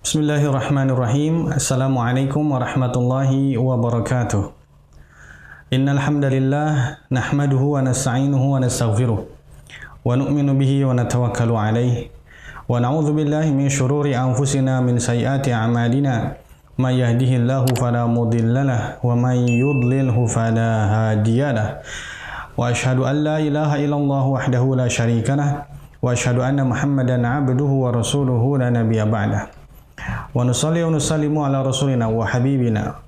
Bismillahirrahmanirrahim. Assalamualaikum warahmatullahi wabarakatuh. Innal hamdalillah nahmaduhu wa nasta'inuhu wa nastaghfiruh wa nu'minu bihi wa natawakkalu alayhi wa na'udzu billahi min shururi anfusina min sayyiati a'malina may yahdihillahu fala mudhillalah wa may yudlilhu fala hadiyalah wa asyhadu an la ilaha illallah wahdahu la syarikalah wa asyhadu anna Muhammadan 'abduhu wa rasuluhu la nabiyya ba'dah. Wa nusalli wa nusallimu ala rasulina wa habibina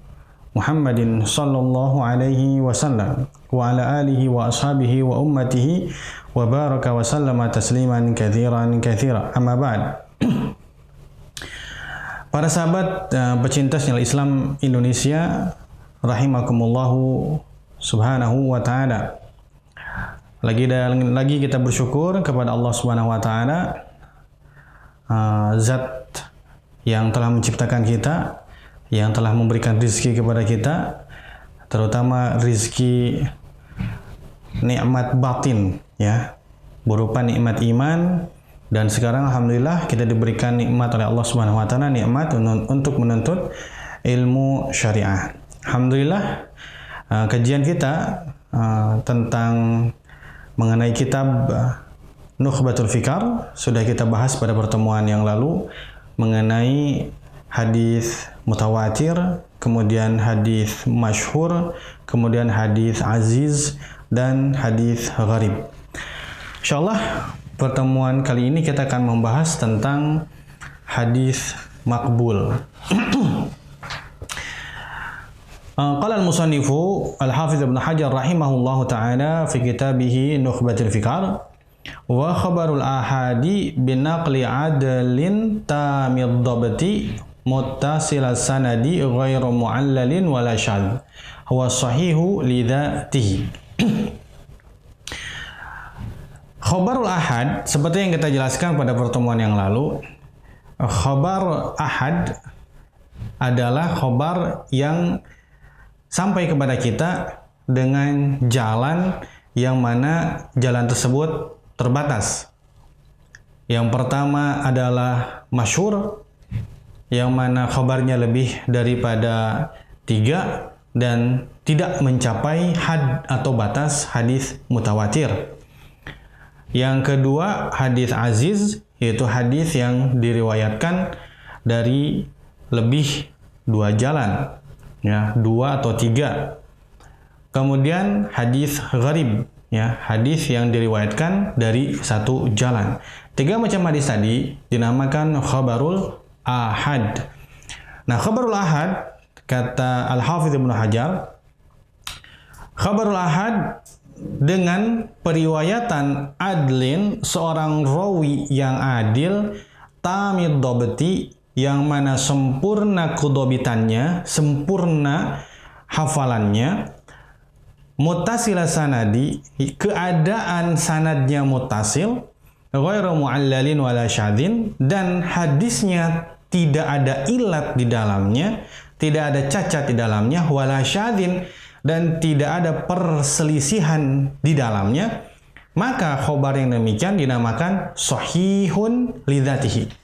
Muhammadin sallallahu alaihi wasallam wa ala alihi wa ashabihi wa ummatihi wa baraka wa sallama tasliman katsiran katsira. Amma ba'd. Para sahabat pecinta channel Islam Indonesia rahimakumullahu subhanahu wa ta'ala. Lagi kita bersyukur kepada Allah Subhanahu wa taala, zat yang telah menciptakan kita, yang telah memberikan rizki kepada kita, terutama rizki nikmat batin, ya, berupa nikmat iman. Dan sekarang alhamdulillah kita diberikan nikmat oleh Allah Subhanahu wa taala, nikmat untuk menuntut ilmu syariah. Alhamdulillah, kajian kita tentang mengenai kitab Nukhbatul Fikar sudah kita bahas pada pertemuan yang lalu, mengenai hadis mutawatir, kemudian hadis masyhur, kemudian hadis aziz, dan hadis gharib. Insyaallah pertemuan kali ini kita akan membahas tentang hadis makbul. Qala al-musannifu al-Hafidz Ibnu Hajar rahimahullahu taala fi kitabih Nukhbatul Fikar, wa khabarul ahadi binaqli adlin tamid dhabti muttasil sanadi ghairu mu'allalin wala syadz huwa sahihu li dzatihi. Khabarul ahad, seperti yang kita jelaskan pada pertemuan yang lalu, khabar ahad adalah khabar yang sampai kepada kita dengan jalan yang mana jalan tersebut terbatas. Yang pertama adalah masyhur, yang mana khabarnya lebih daripada 3 dan tidak mencapai had atau batas hadis mutawatir. Yang kedua hadis aziz, yaitu hadis yang diriwayatkan dari lebih 2 jalan, ya, 2 atau 3. Kemudian hadis gharib, ya, hadis yang diriwayatkan dari 1 jalan. 3 macam hadis tadi dinamakan khabarul ahad. Nah, khabarul ahad, kata Al-Hafidz Ibnu Hajar, khabarul ahad dengan periwayatan adlin, seorang rawi yang adil, tamid dhabti, yang mana sempurna kudhabitannya, sempurna hafalannya, muttasila sanadi, keadaan sanadnya muttasil, ghairu mu'allalin wala syadzin, dan hadisnya tidak ada ilat di dalamnya, tidak ada cacat di dalamnya, wala syadzin, dan tidak ada perselisihan di dalamnya, maka khabar yang demikian dinamakan sahihun lidzatihi.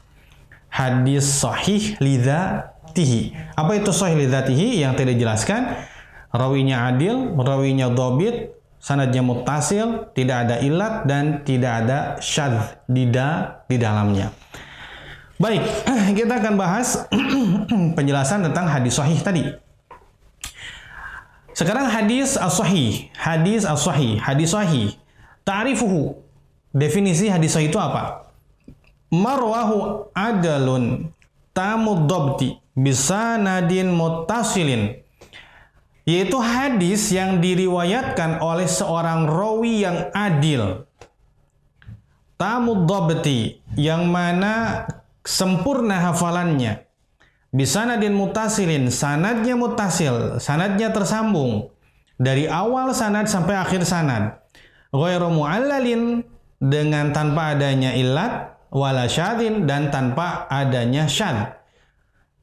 Hadis sahih lidzatihi. Apa itu sahih lidzatihi? Yang tidak dijelaskan. Rawinya adil, rawinya dhabit, sanadnya muttasil, tidak ada ilat dan tidak ada syadz di dalamnya. Baik, kita akan bahas penjelasan tentang hadis sahih tadi. Sekarang hadis as-sahih. Hadis as-sahih, hadis sahih. Ta'rifuhu. Definisi hadis sahih itu apa? Marwahu adalun tamud dhabti bisanadin muttasilin, yaitu hadis yang diriwayatkan oleh seorang rawi yang adil, tamud dhabti, yang mana sempurna hafalannya, bisanadin muttasilin, sanadnya muttasil, sanadnya tersambung dari awal sanad sampai akhir sanad, ghairu mu'allalin, dengan tanpa adanya ilat, wala syadzin, dan tanpa adanya syadz.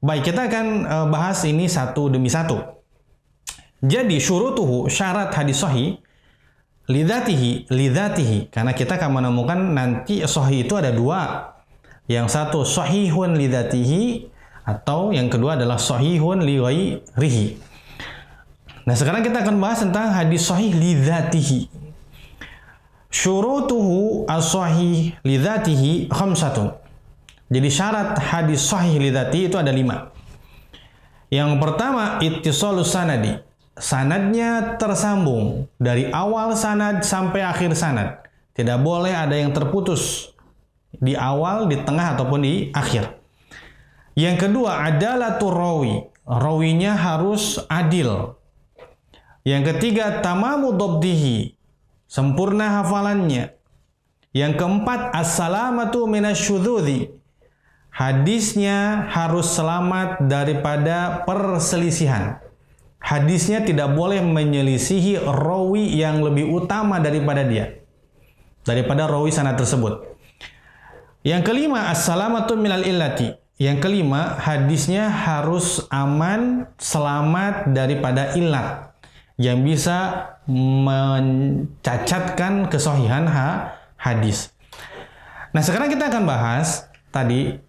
Baik, kita akan bahas ini satu demi satu. Jadi syurutuhu, syarat hadis sahih, lidzatihi, karena kita akan menemukan nanti sahih itu ada 2. Yang satu sahihun lidzatihi, atau yang kedua adalah sahihun li ghairihi. Nah, sekarang kita akan bahas tentang hadis sahih li dzatihi. Syurutuhu as-sahih li dzatihi khamsatun. Jadi syarat hadis sahih li dzatihi itu ada 5. Yang pertama, ittisalus sanadi. Sanadnya tersambung dari awal sanad sampai akhir sanad. Tidak boleh ada yang terputus di awal, di tengah ataupun di akhir. Yang kedua, adalatur rawi. Rawinya harus adil. Yang ketiga, tamamu dhabtihi. Sempurna hafalannya. Yang keempat, as-salamatu minasyudzudzi. Hadisnya harus selamat daripada perselisihan. Hadisnya tidak boleh menyelisihi rawi yang lebih utama daripada dia, daripada rawi sanad tersebut. Yang kelima, as-salamatu minal illati. Yang kelima, hadisnya harus aman, selamat daripada illat yang bisa mencacatkan kesahihan hadis. Nah, sekarang kita akan bahas tadi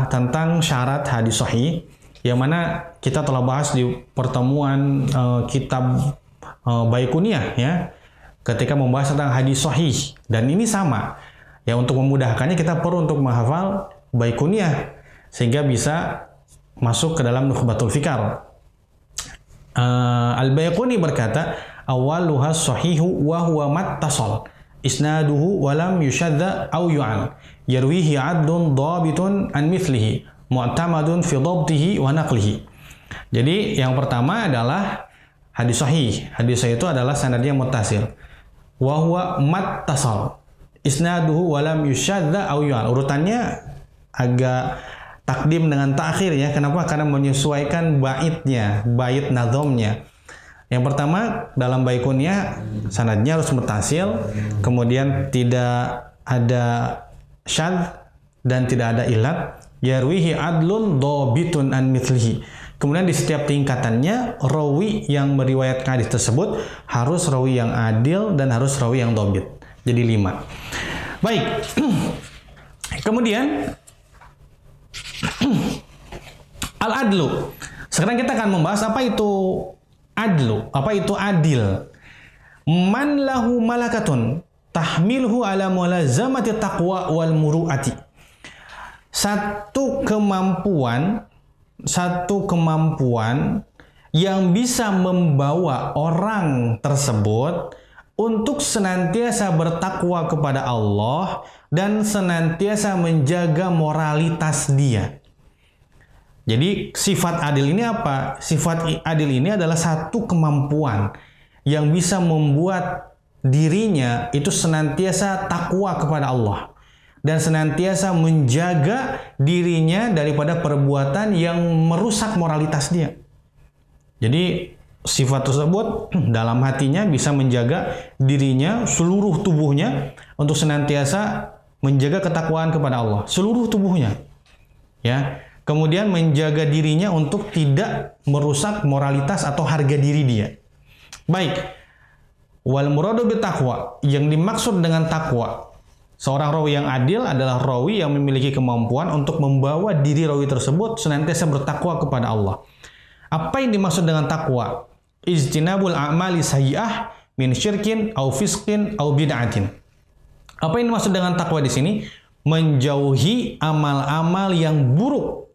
tentang syarat hadis sahih, yang mana kita telah bahas di pertemuan kitab Baiquniyah ya, ketika membahas tentang hadis sahih. Dan ini sama ya, untuk memudahkannya kita perlu untuk menghafal Baiquniyah sehingga bisa masuk ke dalam Nukhbatul Fikar. Al-Baiquni berkata, awaluha sahihu wa huwa mattasal isnaduhu wa lam yushadda aw yu'al yarwihi 'adlun dhabitun an mithlihi mu'tamadun fi dhabtihi wa naqlihi. Jadi yang pertama adalah hadis sahih. Hadis sahih itu adalah sanadnya muttasil. Wa huwa mattasal isnaduhu wa lam yushadda aw yu'al. Urutannya agak takdim dengan takhir ya. Kenapa? Karena menyesuaikan baitnya, bait nadhamnya. Yang pertama, dalam Baiquniyah sanadnya harus muttasil, kemudian tidak ada syadz dan tidak ada ilat. Yarwihi adlun dhabitun an mithlihi. Kemudian di setiap tingkatannya rawi yang meriwayatkan hadis tersebut harus rawi yang adil dan harus rawi yang dhabit. Jadi 5. Baik. Kemudian al-adlu. Sekarang kita akan membahas apa itu adlu, apa itu adil. Man lahu malakatun tahmilhu ala mulazamati taqwa wal muru'ati. Satu kemampuan yang bisa membawa orang tersebut untuk senantiasa bertakwa kepada Allah dan senantiasa menjaga moralitas dia. Jadi sifat adil ini apa? Sifat adil ini adalah satu kemampuan yang bisa membuat dirinya itu senantiasa takwa kepada Allah dan senantiasa menjaga dirinya daripada perbuatan yang merusak moralitas dia. Jadi sifat tersebut dalam hatinya bisa menjaga dirinya, seluruh tubuhnya untuk senantiasa menjaga ketakwaan kepada Allah, seluruh tubuhnya. Ya. Kemudian menjaga dirinya untuk tidak merusak moralitas atau harga diri dia. Baik. Wal muradu bitaqwa, yang dimaksud dengan takwa, seorang rawi yang adil adalah rawi yang memiliki kemampuan untuk membawa diri rawi tersebut senantiasa bertakwa kepada Allah. Apa yang dimaksud dengan takwa? Ijtinabul a'mali sayyi'ah min syirkin au fisqin au bid'atin. Apa yang dimaksud dengan takwa di sini? Menjauhi amal-amal yang buruk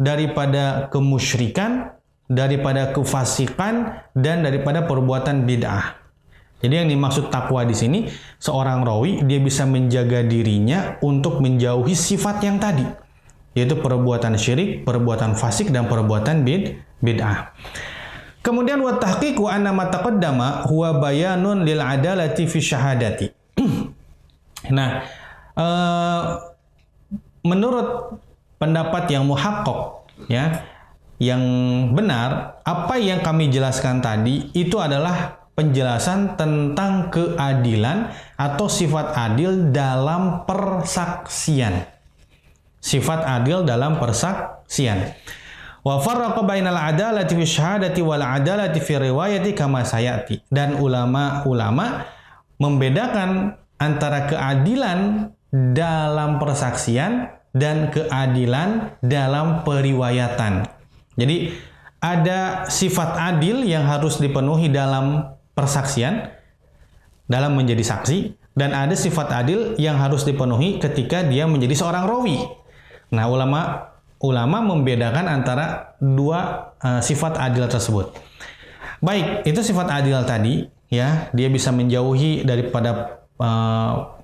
daripada kemusyrikan, daripada kefasikan, dan daripada perbuatan bid'ah. Jadi yang dimaksud takwa di sini, seorang rawi dia bisa menjaga dirinya untuk menjauhi sifat yang tadi, yaitu perbuatan syirik, perbuatan fasik, dan perbuatan bid'ah. Kemudian wa tahqiqu anna ma taqaddama huwa bayanun lil adalati fi syahadati. Nah, menurut pendapat yang muhaqqaq ya, yang benar, apa yang kami jelaskan tadi itu adalah penjelasan tentang keadilan atau sifat adil dalam persaksian. Sifat adil dalam persaksian. Wa farraqa bainal adalati fi syahadati wal adalati fi riwayati kama sayati. Dan ulama-ulama membedakan antara keadilan dalam persaksian dan keadilan dalam periwayatan. Jadi ada sifat adil yang harus dipenuhi dalam persaksian, dalam menjadi saksi, dan ada sifat adil yang harus dipenuhi ketika dia menjadi seorang rawi. Nah, ulama membedakan antara dua sifat adil tersebut. Baik, itu sifat adil tadi, ya, dia bisa menjauhi daripada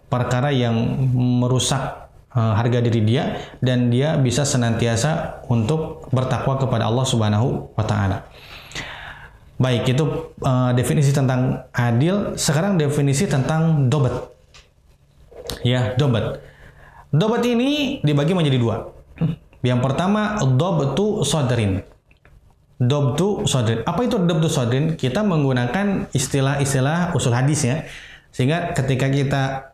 perkara yang merusak harga diri dia, dan dia bisa senantiasa untuk bertakwa kepada Allah Subhanahu wa Ta'ala. Baik, itu definisi tentang adil. Sekarang definisi tentang dobat. Ya, dobat. Dobat ini dibagi menjadi dua. Yang pertama, dobtu sodrin. Dobtu sodrin. Apa itu dobtu sodrin? Kita menggunakan istilah-istilah usul hadis, ya. Sehingga ketika kita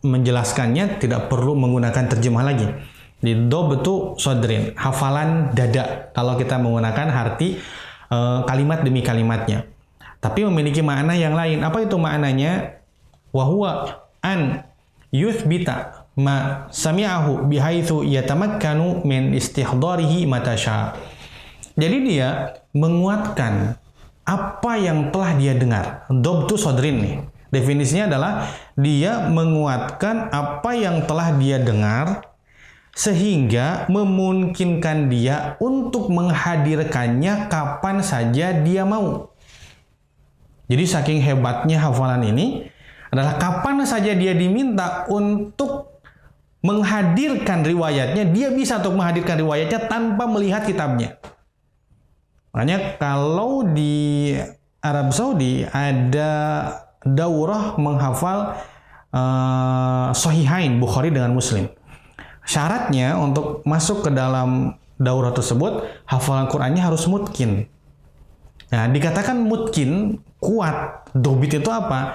menjelaskannya tidak perlu menggunakan terjemah lagi. Di dobtu sodrin, hafalan dada. Kalau kita menggunakan arti kalimat demi kalimatnya. Tapi memiliki makna yang lain. Apa itu maknanya? Wahuwa an yuthbita ma sami'ahu bihaitsu yatamakkanu min istihdarihi matasha. Jadi dia menguatkan apa yang telah dia dengar. Dobtu sodrin nih. Definisinya adalah dia menguatkan apa yang telah dia dengar sehingga memungkinkan dia untuk menghadirkannya kapan saja dia mau. Jadi saking hebatnya hafalan ini adalah kapan saja dia diminta untuk menghadirkan riwayatnya, dia bisa untuk menghadirkan riwayatnya tanpa melihat kitabnya. Makanya kalau di Arab Saudi ada daurah menghafal Sahihain Bukhari dengan Muslim. Syaratnya untuk masuk ke dalam daurah tersebut, hafalan Qur'annya harus mutkin. Nah, dikatakan mutkin, kuat. Dobit itu apa?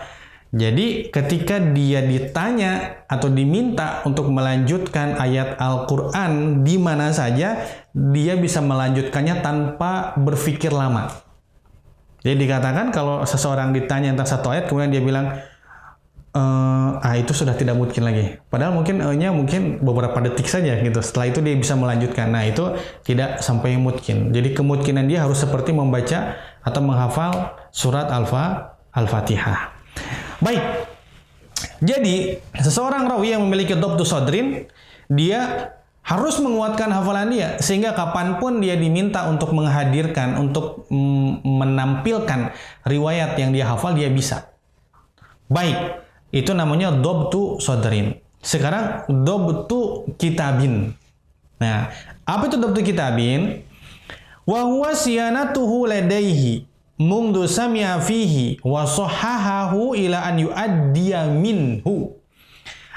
Jadi ketika dia ditanya atau diminta untuk melanjutkan ayat Al-Quran di mana saja, dia bisa melanjutkannya tanpa berpikir lama. Jadi dikatakan kalau seseorang ditanya tentang satu ayat, kemudian dia bilang, itu sudah tidak mungkin lagi. Padahal mungkin beberapa detik saja gitu. Setelah itu dia bisa melanjutkan. Nah, itu tidak sampai mungkin. Jadi kemungkinan dia harus seperti membaca atau menghafal surat Al-Fatihah. Baik. Jadi seseorang rawi yang memiliki dobtu sodrin, dia harus menguatkan hafalan dia sehingga kapanpun dia diminta untuk menghadirkan, untuk menampilkan riwayat yang dia hafal, dia bisa. Baik. Itu namanya dobtu sodrin. Sekarang dobtu kitabin. Nah, apa itu dobtu kitabin? Wa huwa siyanatuhu ladaihi mundu sami'a fihi wa sahahahu ila an yu'addiya minhu.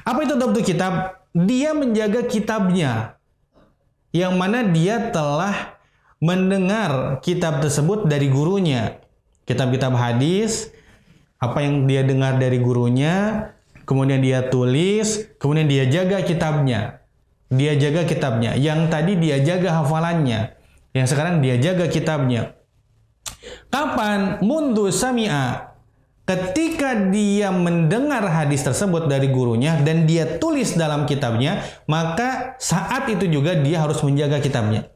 Apa itu dobtu kitab? Dia menjaga kitabnya, yang mana dia telah mendengar kitab tersebut dari gurunya. Kitab-kitab hadis, apa yang dia dengar dari gurunya, kemudian dia tulis, kemudian dia jaga kitabnya. Dia jaga kitabnya. Yang tadi dia jaga hafalannya, yang sekarang dia jaga kitabnya. Kapan? Mundu sami'a. Ketika dia mendengar hadis tersebut dari gurunya dan dia tulis dalam kitabnya, maka saat itu juga dia harus menjaga kitabnya.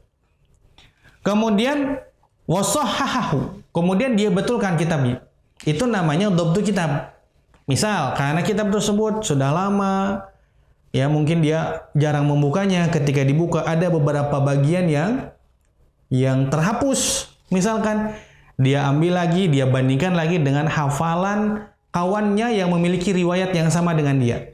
Kemudian wasahahahu. Kemudian dia betulkan kitabnya. Itu namanya dobtu kitab. Misal, karena kitab tersebut sudah lama, ya mungkin dia jarang membukanya. Ketika dibuka ada beberapa bagian yang terhapus. Misalkan, dia ambil lagi, dia bandingkan lagi dengan hafalan kawannya yang memiliki riwayat yang sama dengan dia.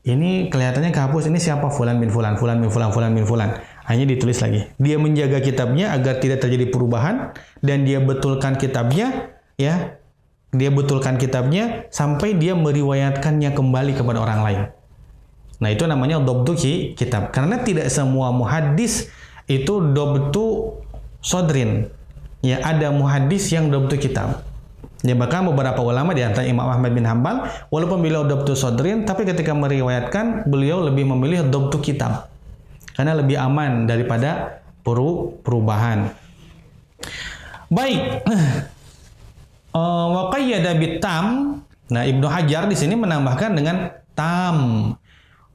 Ini kelihatannya kehapus, ini siapa? Fulan bin Fulan, Fulan bin Fulan, Fulan bin Fulan. Hanya ditulis lagi. Dia menjaga kitabnya agar tidak terjadi perubahan dan dia betulkan kitabnya, ya. Dia betulkan kitabnya sampai dia meriwayatkannya kembali kepada orang lain. Nah, itu namanya dobtu kitab. Karena tidak semua muhaddis itu dobtu sodrin. Ya, ada muhaddis yang dobtu kitab. Ya, bahkan beberapa ulama di antara Imam Ahmad bin Hanbal, walaupun beliau dobtu sodrin, tapi ketika meriwayatkan, beliau lebih memilih dobtu kitab. Karena lebih aman daripada perubahan. Baik. Wa qayyada bitam. Nah, Ibnu Hajar di sini menambahkan dengan tam.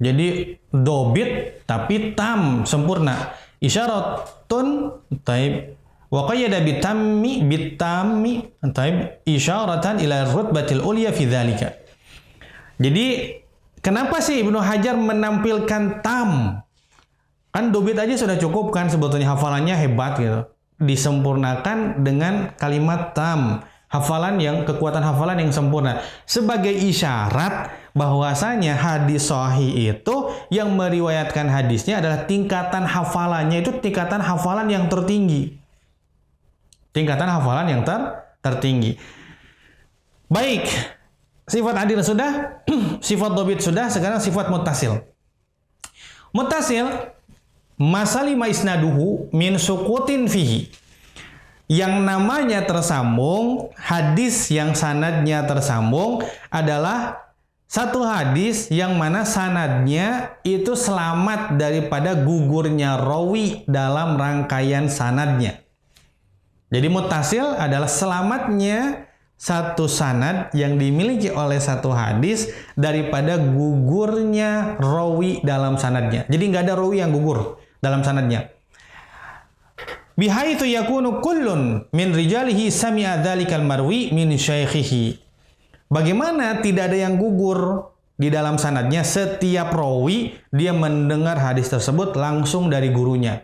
Jadi dobit tapi tam, sempurna. Isyaratun taib wa qayyada bitammi taib isyaratan ila rutbatil ulya fi dzalika. Jadi kenapa sih Ibnu Hajar menampilkan tam? Kan dobit aja sudah cukup kan, sebetulnya hafalannya hebat gitu. Disempurnakan dengan kalimat tam, kekuatan hafalan yang sempurna, sebagai isyarat bahwasanya hadis sahih itu yang meriwayatkan hadisnya adalah tingkatan hafalannya itu tingkatan hafalan yang tertinggi. Tingkatan hafalan yang tertinggi. Baik, sifat adil sudah, sifat dobit sudah, sekarang sifat muttasil. Muttasil masalima isnaduhu min sukutin fihi. Yang namanya tersambung, hadis yang sanadnya tersambung adalah satu hadis yang mana sanadnya itu selamat daripada gugurnya rawi dalam rangkaian sanadnya. Jadi muttasil adalah selamatnya satu sanad yang dimiliki oleh satu hadis daripada gugurnya rawi dalam sanadnya. Jadi nggak ada rawi yang gugur dalam sanadnya. Bihaitsu yakunu kullun min rijalihi sami'a dzalikal marwi min syaikhihi. Bagaimana tidak ada yang gugur di dalam sanadnya? Setiap rawi dia mendengar hadis tersebut langsung dari gurunya.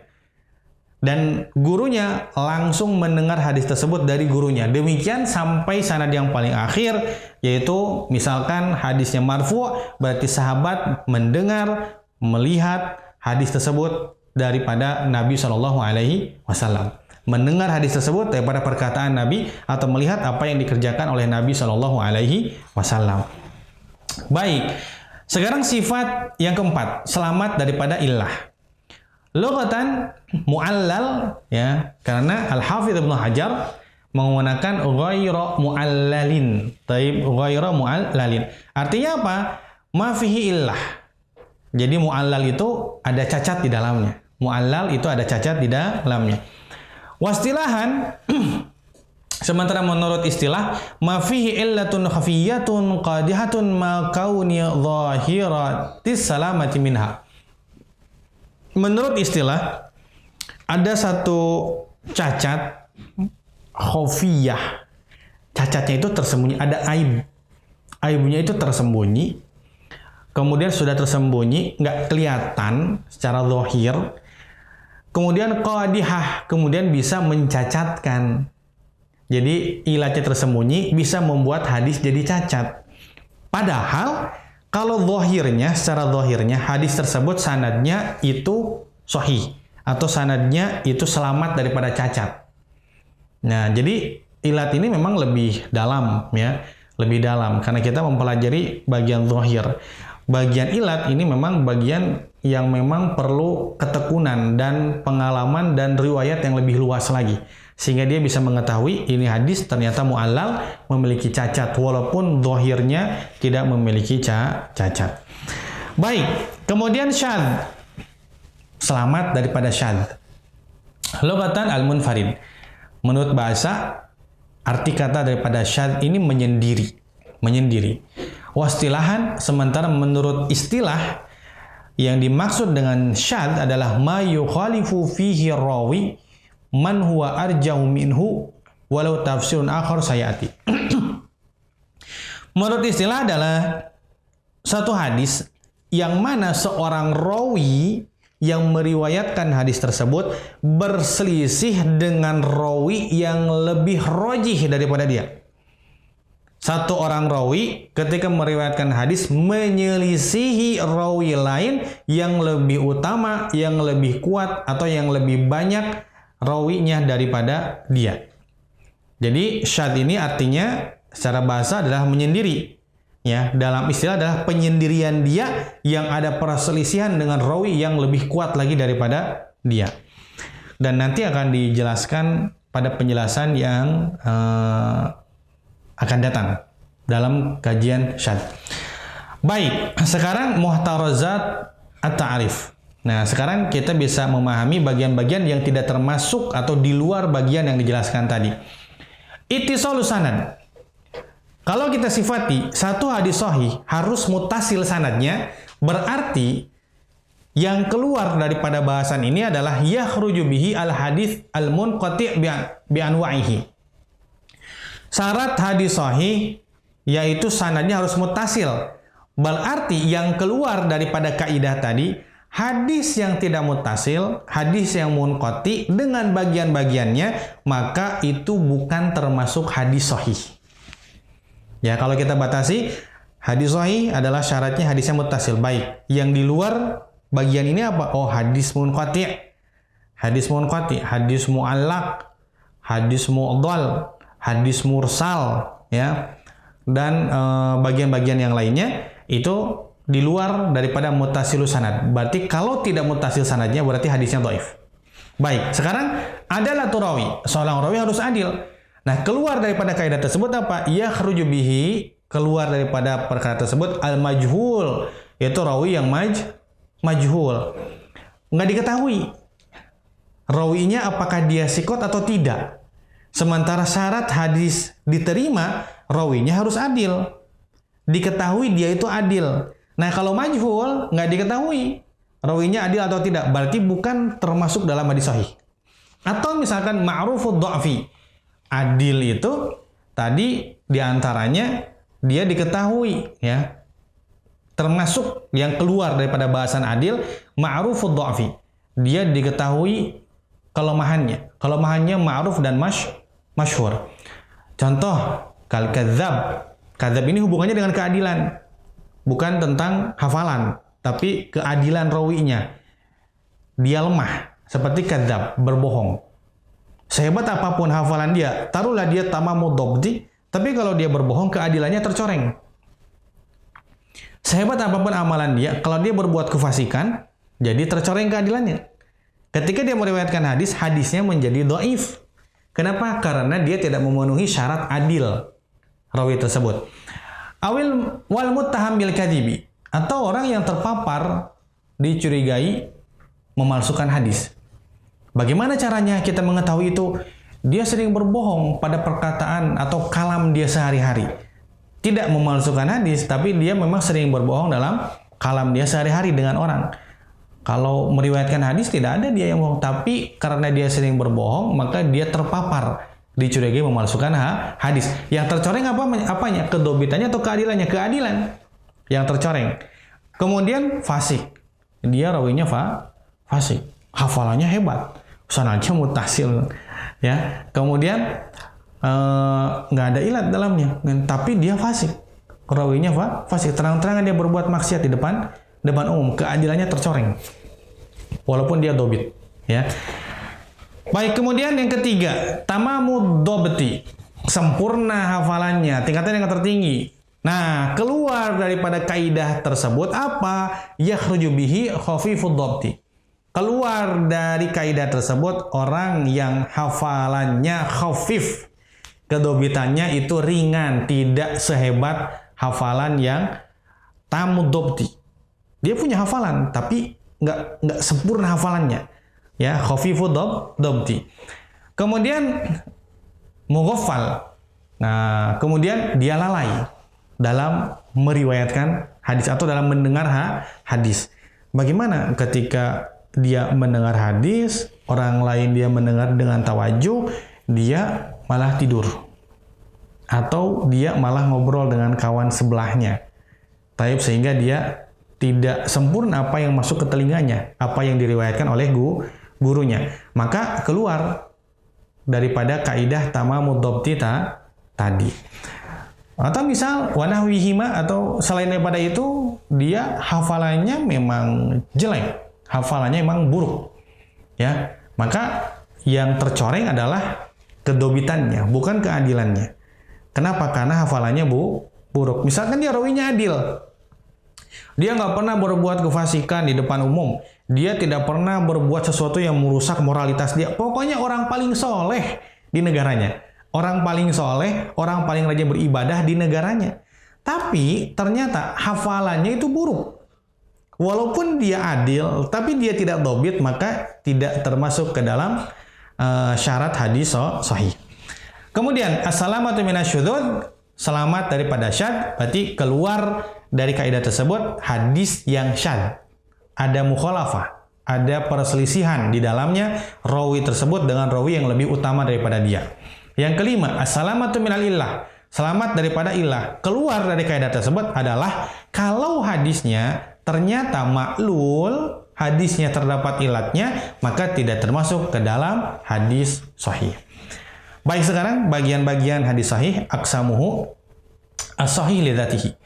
Dan gurunya langsung mendengar hadis tersebut dari gurunya. Demikian sampai sanad yang paling akhir, yaitu misalkan hadisnya marfu', berarti sahabat mendengar, melihat hadis tersebut daripada Nabi Shallallahu Alaihi Wasallam, mendengar hadis tersebut daripada perkataan Nabi atau melihat apa yang dikerjakan oleh Nabi Shallallahu Alaihi Wasallam. Baik, sekarang sifat yang keempat, selamat daripada illah. Lughatan mu'allal, ya, karena Al-Hafidz Ibnu Hajar menggunakan ghairu mu'allalin. Taib, ghairu mu'allalin. Artinya apa? Ma fihi illah. Jadi mu'allal itu ada cacat di dalamnya. Mu'allal itu ada cacat di dalamnya. Wastilahan, sementara menurut istilah, ma fihi illatun khafiyatun qadihatun ma kauni dhahiratis salamati minha. Menurut istilah, ada satu cacat khafiyah. Cacatnya itu tersembunyi, ada aib. Aibnya itu tersembunyi. Kemudian sudah tersembunyi, nggak kelihatan secara zahir. Kemudian qadihah, kemudian bisa mencacatkan. Jadi ilatnya tersembunyi bisa membuat hadis jadi cacat. Padahal kalau zahirnya, secara zahirnya hadis tersebut sanadnya itu sahih atau sanadnya itu selamat daripada cacat. Nah, jadi ilat ini memang lebih dalam, ya, lebih dalam karena kita mempelajari bagian zahir. Bagian ilat ini memang bagian yang memang perlu ketekunan dan pengalaman dan riwayat yang lebih luas lagi. Sehingga dia bisa mengetahui ini hadis ternyata mu'allal, memiliki cacat. Walaupun zahirnya tidak memiliki cacat. Baik, kemudian syadz. Selamat daripada syadz. Lughatan al-munfarid. Menurut bahasa, arti kata daripada syadz ini menyendiri. Menyendiri. Wastilahan, sementara menurut istilah, yang dimaksud dengan syadz adalah ma yukhalifu fihi rawi man huwa arjahu minhu walau tafsirun akhar sayati. Menurut istilah adalah satu hadis yang mana seorang rawi yang meriwayatkan hadis tersebut berselisih dengan rawi yang lebih rajih daripada dia. Satu orang rawi ketika meriwayatkan hadis menyelisihi rawi lain yang lebih utama, yang lebih kuat atau yang lebih banyak rawinya daripada dia. Jadi syadz ini artinya secara bahasa adalah menyendiri. Ya, dalam istilah adalah penyendirian dia yang ada perselisihan dengan rawi yang lebih kuat lagi daripada dia. Dan nanti akan dijelaskan pada penjelasan yang akan datang dalam kajian syadz. Baik, sekarang muhtarazat at-ta'rif. Nah, sekarang kita bisa memahami bagian-bagian yang tidak termasuk atau di luar bagian yang dijelaskan tadi. Ittisalus sanad. Kalau kita sifati satu hadis sahih harus muttasil sanadnya, Berarti yang keluar daripada bahasan ini adalah yakhruju bihi al-hadits al-munqati' bi anwa'ihi. Syarat hadis sahih yaitu sanadnya harus muttasil. Berarti yang keluar daripada kaidah tadi, hadis yang tidak muttasil, hadis yang munqati dengan bagian-bagiannya, maka itu bukan termasuk hadis sahih. Ya, kalau kita batasi, hadis sahih adalah syaratnya hadisnya muttasil. Baik, yang di luar bagian ini apa? Oh, hadis munqati, hadis munqati, hadis mu'allaq, hadis mu'dhal, hadis mursal, ya. Dan bagian-bagian yang lainnya itu di luar daripada muttasilus sanad. Berarti kalau tidak muttasil sanadnya berarti hadisnya dhaif. Baik, sekarang adalah rawi. Seorang rawi harus adil. Nah, keluar daripada kaidah tersebut apa? Yakhruju bihi, keluar daripada perkara tersebut al-majhul, yaitu rawi yang majhul. Nggak diketahui rawinya apakah dia sikot atau tidak. Sementara syarat hadis diterima, rawinya harus adil. Diketahui dia itu adil. Nah, kalau majhul, nggak diketahui rawinya adil atau tidak, berarti bukan termasuk dalam hadis sahih. Atau misalkan ma'rufud dha'fi. Adil itu tadi diantaranya dia diketahui, ya. Termasuk yang keluar daripada bahasan adil, ma'rufud dha'fi. Dia diketahui kelemahannya. Kelemahannya ma'ruf dan masyhur. Contoh, kal-kadzab. Kadzab ini hubungannya dengan keadilan. Bukan tentang hafalan, tapi keadilan rawinya. Dia lemah, seperti kadzab, berbohong. Sehebat apapun hafalan dia, taruhlah dia tamamud dhabti, tapi kalau dia berbohong, keadilannya tercoreng. Sehebat apapun amalan dia, kalau dia berbuat kefasikan, jadi tercoreng keadilannya. Ketika dia meriwayatkan hadis, hadisnya menjadi dhaif. Kenapa? Karena dia tidak memenuhi syarat adil rawi tersebut. Awil wal muttaham bil kadhibi, atau orang yang terpapar dicurigai memalsukan hadis. Bagaimana caranya kita mengetahui itu? Dia sering berbohong pada perkataan atau kalam dia sehari-hari. Tidak memalsukan hadis, tapi dia memang sering berbohong dalam kalam dia sehari-hari dengan orang. Kalau meriwayatkan hadis tidak ada dia yang bohong, tapi karena dia sering berbohong, maka dia terpapar, dicurigai memalsukan hadis. Yang tercoreng apanya? Kedobitannya atau keadilannya? Keadilan yang tercoreng. Kemudian fasik. Dia rawinya fasik. Hafalannya hebat. Sanadnya muttasil. Ya. Kemudian nggak ada ilat dalamnya, tapi dia fasik. Rawinya fasik. Terang-terangan dia berbuat maksiat di depan umum, keadilannya tercoreng walaupun dia dobit, ya. Baik, kemudian yang ketiga, tamamud dhabti, sempurna hafalannya, tingkatan yang tertinggi. Nah, keluar daripada kaidah tersebut apa? Yakhruju bihi khafifud dhabti. Keluar dari kaidah tersebut orang yang hafalannya khafif, kedobitannya itu ringan, tidak sehebat hafalan yang tamud dhabti. Dia punya hafalan, tapi nggak sempurna hafalannya. Ya, khafifud dhabti. Kemudian mughaffal. Nah, kemudian dia lalai dalam meriwayatkan hadis atau dalam mendengar hadis. Bagaimana ketika dia mendengar hadis, orang lain dia mendengar dengan tawajuh, dia malah tidur. Atau dia malah ngobrol dengan kawan sebelahnya. Sehingga dia tidak sempurna apa yang masuk ke telinganya, apa yang diriwayatkan oleh gurunya. Maka keluar daripada kaidah tamamud dhabti tadi. Atau misal wanahwihima, atau selain daripada itu dia hafalannya memang jelek, hafalannya memang buruk. Ya, maka yang tercoreng adalah kedobitannya, bukan keadilannya. Kenapa? Karena hafalannya buruk. Misalkan dia rawinya adil. Dia nggak pernah berbuat kefasikan di depan umum. Dia tidak pernah berbuat sesuatu yang merusak moralitas dia. Pokoknya orang paling soleh di negaranya. Orang paling soleh, orang paling rajin beribadah di negaranya. Tapi ternyata hafalannya itu buruk. Walaupun dia adil, tapi dia tidak dobit, maka tidak termasuk ke dalam syarat hadis sahih. Kemudian, as-salamatu minasyudzudz, selamat daripada syadz, berarti keluar dari kaidah tersebut hadis yang syadz. Ada mukhalafah, ada perselisihan di dalamnya rawi tersebut dengan rawi yang lebih utama daripada dia. Yang kelima, as-salamatu minal illah. Selamat daripada illah. Keluar dari kaidah tersebut adalah kalau hadisnya ternyata maklul, hadisnya terdapat ilatnya, maka tidak termasuk ke dalam hadis sahih. Baik, sekarang bagian-bagian hadis sahih, aqsamuhu as-sahih li dzatihi.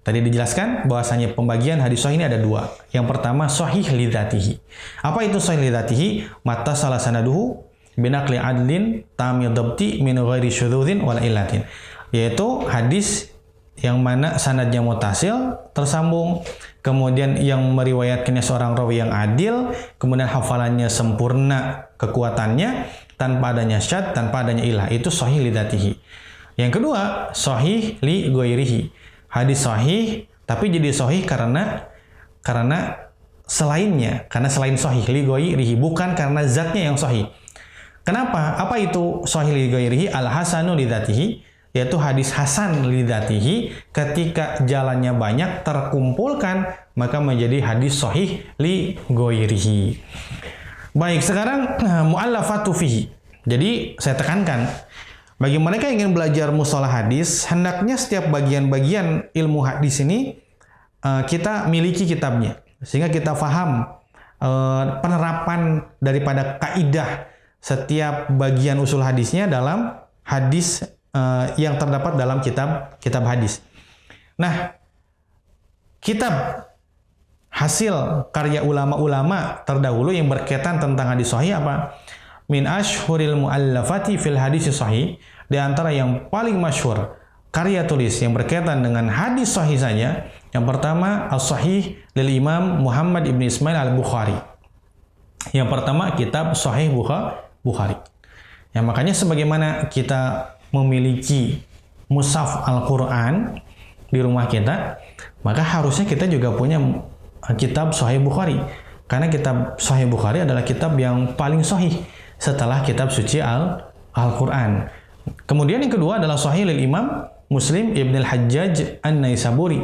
Tadi dijelaskan bahwasanya pembagian hadis sahih ini ada dua. Yang pertama sahih li dzatihi. Apa itu sahih li dzatihi? Mata salah sanaduhu binaqli adlin tamil dhabti min ghairi syudzin wala illatin. Yaitu hadis yang mana sanadnya mutasil, tersambung, kemudian yang meriwayatkannya seorang rawi yang adil, kemudian hafalannya sempurna kekuatannya, tanpa adanya syadz, tanpa adanya ilah. Itu sahih li dzatihi. Yang kedua, sahih li ghairihi. Hadis sahih, tapi jadi sahih karena selainnya, karena selain sahih li ghairihi, bukan karena zatnya yang sahih. Kenapa? Apa itu sahih li ghairihi? Al-hasanu li dzatihi, yaitu hadis hasan li dzatihi, ketika jalannya banyak terkumpulkan maka menjadi hadis sahih li ghairihi. Baik, sekarang mu'allafatu fihi. Jadi saya tekankan bagi mereka yang ingin belajar mustalah hadis, hendaknya setiap bagian-bagian ilmu hadis ini kita miliki kitabnya, sehingga kita faham penerapan daripada kaidah setiap bagian usul hadisnya dalam hadis yang terdapat dalam kitab hadis. Nah, kitab hasil karya ulama-ulama terdahulu yang berkaitan tentang hadis sahih apa? Min ashhuril muallafati fil hadis sahih, di antara yang paling masyhur karya tulis yang berkaitan dengan hadis sahih saja, yang pertama as-sahih lil Imam Muhammad ibn Ismail al-Bukhari. Yang pertama kitab Sahih Bukhari. Ya, makanya sebagaimana kita memiliki mushaf Al-Quran di rumah kita, maka harusnya kita juga punya kitab Sahih Bukhari. Karena kitab Sahih Bukhari adalah kitab yang paling sahih setelah kitab suci Al-Quran. Kemudian yang kedua adalah Sahih lil Imam Muslim Ibn al-Hajjaj An-Naisaburi.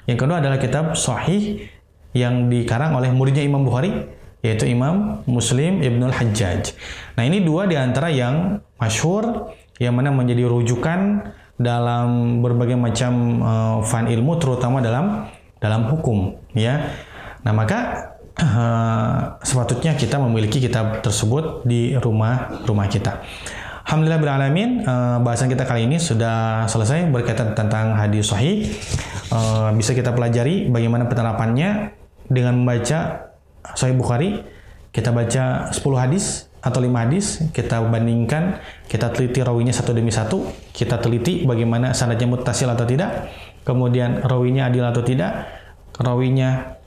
Yang kedua adalah kitab Sahih yang dikarang oleh muridnya Imam Bukhari, yaitu Imam Muslim Ibn al-Hajjaj. Nah, ini dua di antara yang masyhur, yang mana menjadi rujukan dalam berbagai macam fan ilmu, terutama dalam hukum, ya. Nah, maka sepatutnya kita memiliki kitab tersebut di rumah kita. Alhamdulillah bil alamin, bahasan kita kali ini sudah selesai berkaitan tentang hadis sahih. Bisa kita pelajari bagaimana penerapannya dengan membaca Sahih Bukhari. Kita baca 10 hadis atau 5 hadis, kita bandingkan, kita teliti rawinya satu demi satu, kita teliti bagaimana sanadnya muttasil atau tidak, kemudian rawinya adil atau tidak, rawinya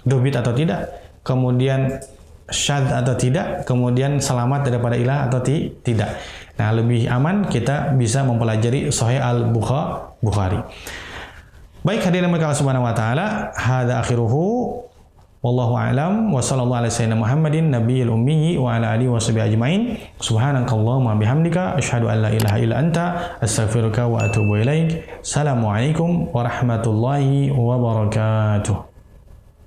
dobit atau tidak, kemudian syadz atau tidak, kemudian selamat daripada ilah atau tidak. Nah, lebih aman kita bisa mempelajari Sahih Al-Bukhari. Baik, hadirin Allah Subhanahu wa taala, hadza akhiruhu wallahu a'lam wa sallallahu alaihi wasallam Muhammadin nabiyil ummi wa ala alihi washabihi ajmain. Subhanakallahumma bihamdika asyhadu an la ilaha illa anta astaghfiruka wa atubu ilaik. Assalamualaikum warahmatullahi wabarakatuh.